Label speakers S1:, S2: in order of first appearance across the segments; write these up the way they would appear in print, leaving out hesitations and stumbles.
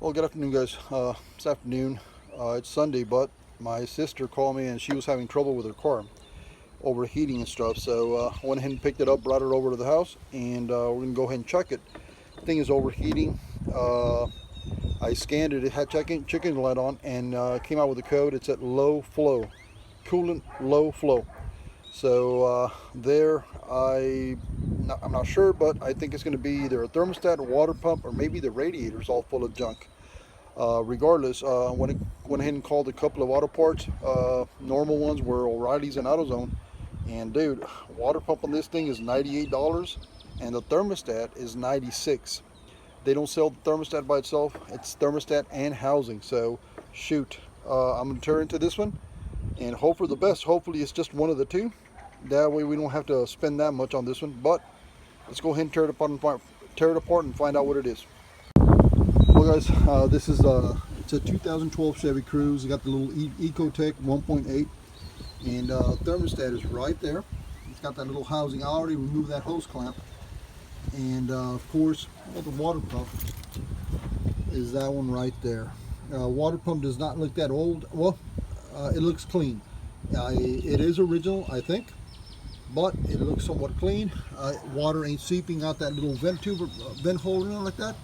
S1: Well, good afternoon, guys. This afternoon, it's Sunday, but my sister called me and she was having trouble with her car, overheating and stuff. So I went ahead and picked it up, brought it over to the house, and we're gonna go ahead and check it. The thing is overheating. I scanned it; it had chicken light on, and came out with a code. It's at low flow, coolant low flow. So I'm not sure, but I think it's going to be either a thermostat, a water pump, or maybe the radiator's all full of junk. Regardless, went ahead and called a couple of auto parts. Normal ones were O'Reilly's and AutoZone. And dude, water pump on this thing is $98, and the thermostat is $96. They don't sell the thermostat by itself. It's thermostat and housing. So shoot, I'm gonna turn into this one and hope for the best. Hopefully it's just one of the two. That way we don't have to spend that much on this one. But let's go ahead and tear it apart and find out what it is. Well, guys, this is it's a 2012 Chevy CRUZE. It got the little Ecotech 1.8, and thermostat is right there. It's got that little housing. I already removed that hose clamp, and of course, well, the water pump is that one right there. Water pump does not look that old. Well, it looks clean. It is original, I think, but it looks somewhat clean. Water ain't seeping out that little vent hole like that.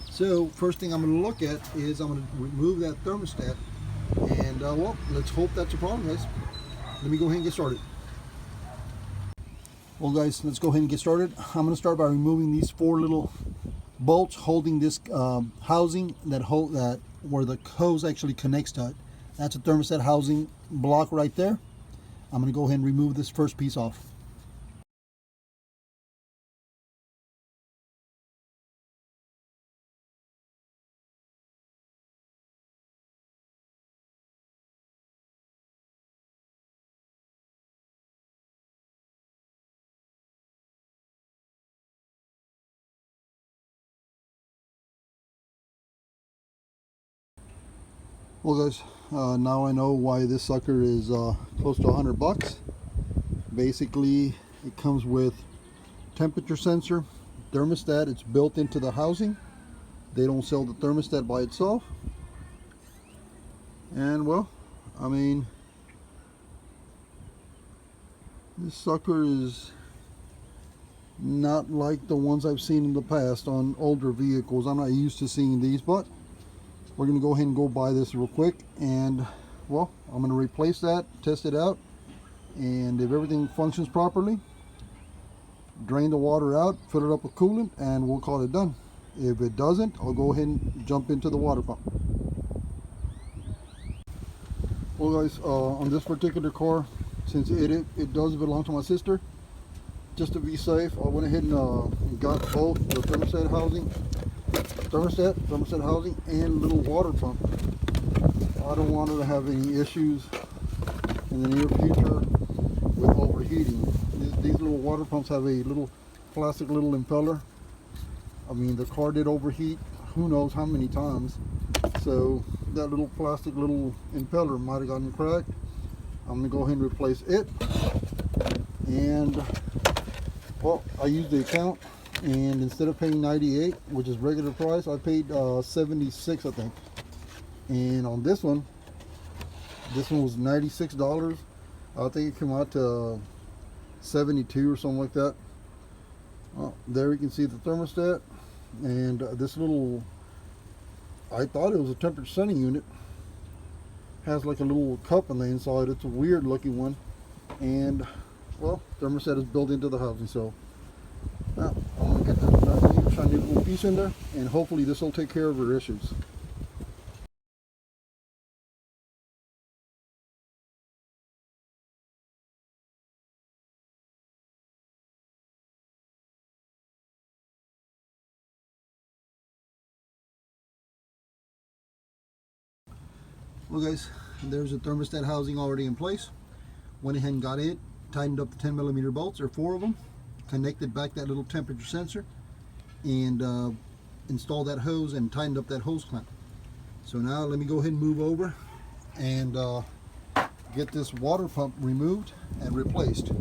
S1: So first thing I'm going to look at is I'm going to remove that thermostat, and well, let's hope that's a problem, guys. Let me go ahead and get started. Well, guys, let's go ahead and get started. I'm going to start by removing these four little bolts holding this housing that where the hose actually connects to it. That's a thermostat housing block right there. I'm going to go ahead and remove this first piece off. Well, guys, now I know why this sucker is close to $100. Basically, it comes with temperature sensor, thermostat. It's built into the housing. They don't sell the thermostat by itself. And well, I mean, this sucker is not like the ones I've seen in the past on older vehicles. I'm not used to seeing these, but we're going to go ahead and go buy this real quick, and well, I'm going to replace that, test it out, and if everything functions properly, drain the water out, fill it up with coolant, and we'll call it done. If it doesn't, I'll go ahead and jump into the water pump. Well, guys, on this particular car, since it does belong to my sister, just to be safe, I went ahead and got both the thermostat housing, thermostat housing, and little water pump. I don't want her to have any issues in the near future with overheating. These little water pumps have a little plastic little impeller. I mean, the car did overheat who knows how many times, so that little plastic little impeller might have gotten cracked. I'm gonna go ahead and replace it, and well, I used the account, and instead of paying $98, which is regular price, I paid $76, I think. And on this one was $96. I think it came out to $72 or something like that. Well, there you can see the thermostat, and this little, I thought it was a temperature setting unit, has like a little cup on the inside. It's a weird looking one, and well, thermostat is built into the housing. So now I'm gonna get this shiny little piece in there, and hopefully this will take care of her issues. Well, guys, there's a thermostat housing already in place. Went ahead and got it, tightened up the 10mm bolts, or 4 of them, connected back that little temperature sensor, and installed that hose and tightened up that hose clamp. So now let me go ahead and move over and get this water pump removed and replaced.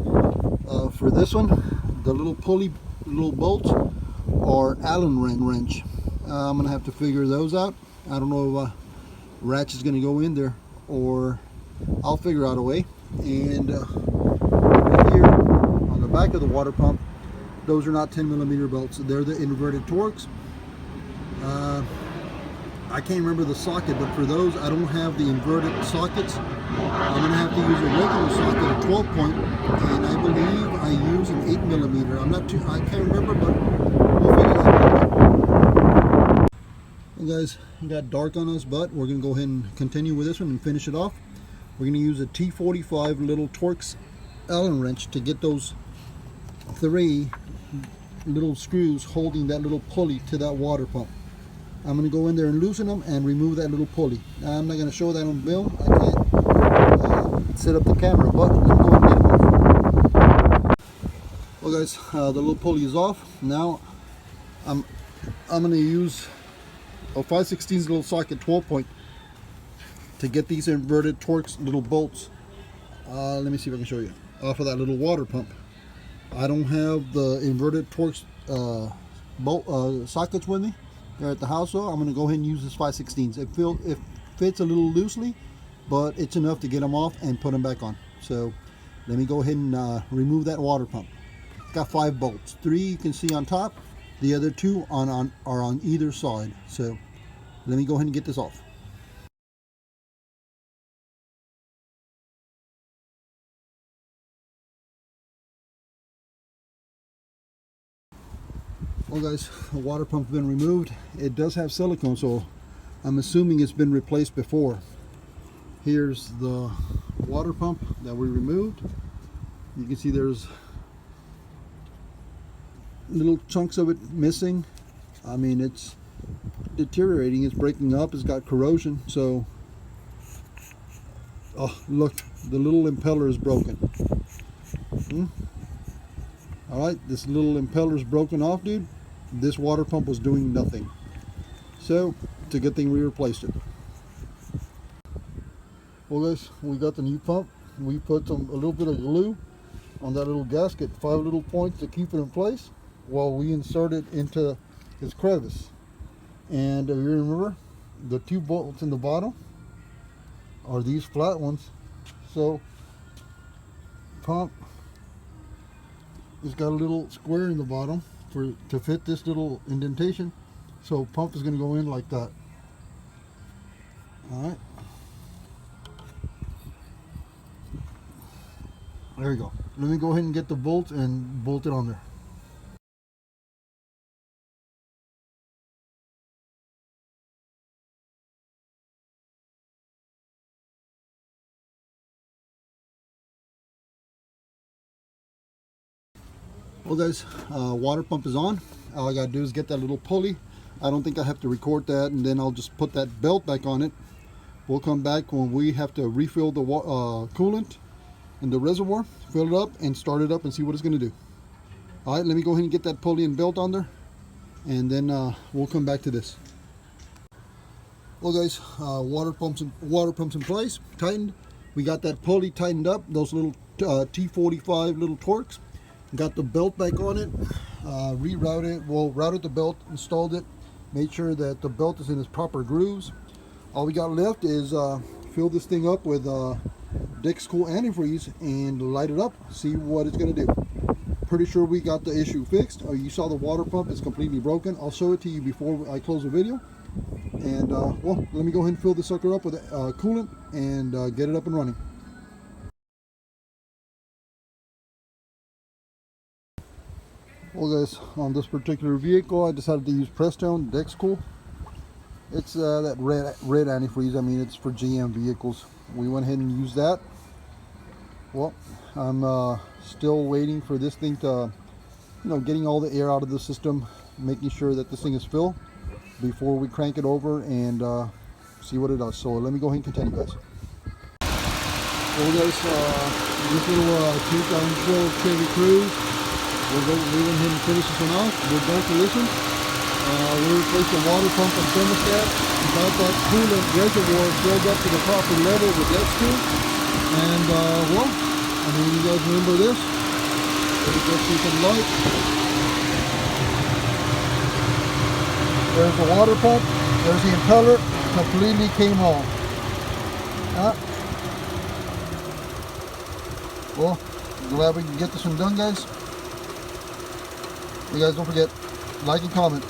S1: For this one, the little pulley, little bolts are Allen wrench. I'm gonna have to figure those out. I don't know if ratchet's going to go in there, or I'll figure out a way. And right here on the back of the water pump, those are not 10mm belts. They're the inverted Torx. I can't remember the socket, but for those, I don't have the inverted sockets. I'm going to have to use a regular socket, a 12 point, and I believe I use an 8mm. I can't remember, but we'll figure it out. Well guys, it got dark on us, but we're going to go ahead and continue with this one and finish it off. We're going to use a T45 little Torx Allen wrench to get those 3 little screws holding that little pulley to that water pump. I'm going to go in there and loosen them and remove that little pulley. Now, I'm not going to show that on film. I can't set up the camera, but I'm going to get them off. Well guys, the little pulley is off. Now I'm going to use a 5/16 little socket 12 point to get these inverted Torx little bolts. Let me see if I can show you. Off of that little water pump. I don't have the inverted Torx bolt sockets with me. They're at the house, so I'm going to go ahead and use this 5/16. It fits a little loosely, but it's enough to get them off and put them back on. So let me go ahead and remove that water pump. It's got 5 bolts. 3 you can see on top. The other 2 are on either side. So let me go ahead and get this off. Well guys, the water pump's been removed. It does have silicone, so I'm assuming it's been replaced before. Here's the water pump that we removed. You can see there's little chunks of it missing. I mean, it's deteriorating, it's breaking up, it's got corrosion. So, oh look, the little impeller is broken. Alright, this little impeller is broken off, dude. This water pump was doing nothing. So, it's a good thing we replaced it. Well guys, we got the new pump. We put a little bit of glue on that little gasket, 5 little points to keep it in place while we insert it into its crevice. And if you remember, the 2 bolts in the bottom are these flat ones. So, pump, it's got a little square in the bottom to fit this little indentation. So pump is going to go in like that. Alright. There you go. Let me go ahead and get the bolts and bolt it on there. Well guys, water pump is on. All I gotta do is get that little pulley. I don't think I have to record that, and then I'll just put that belt back on it. We'll come back when we have to refill the coolant in the reservoir, fill it up and start it up and see what it's gonna do. All right, let me go ahead and get that pulley and belt on there, and then we'll come back to this. Well guys, water pumps in place, tightened. We got that pulley tightened up, those little T45 little Torx. Got the belt back on it, routed the belt, installed it, made sure that the belt is in its proper grooves. All we got left is fill this thing up with Dix Cool antifreeze and light it up, see what it's going to do. Pretty sure we got the issue fixed. You saw the water pump is completely broken. I'll show it to you before I close the video. And well, let me go ahead and fill this sucker up with coolant and get it up and running. Well guys, on this particular vehicle I decided to use Prestone Dix Cool. It's that red antifreeze. I mean, it's for GM vehicles. We went ahead and used that. Well, I'm still waiting for this thing to, getting all the air out of the system, making sure that this thing is filled before we crank it over and see what it does. So let me go ahead and continue, guys. Well guys, this little 2012 Chevy CRUZE, we're going ahead and finish this one off. We're done for this one. We replaced the water pump and thermostat. Got that coolant reservoir filled up to the proper level with that screw. And well, I mean, you guys remember this? Let me get you some light. There's the water pump. There's the impeller, completely came off. Well, glad we can get this one done, guys. You guys don't forget, like and comment.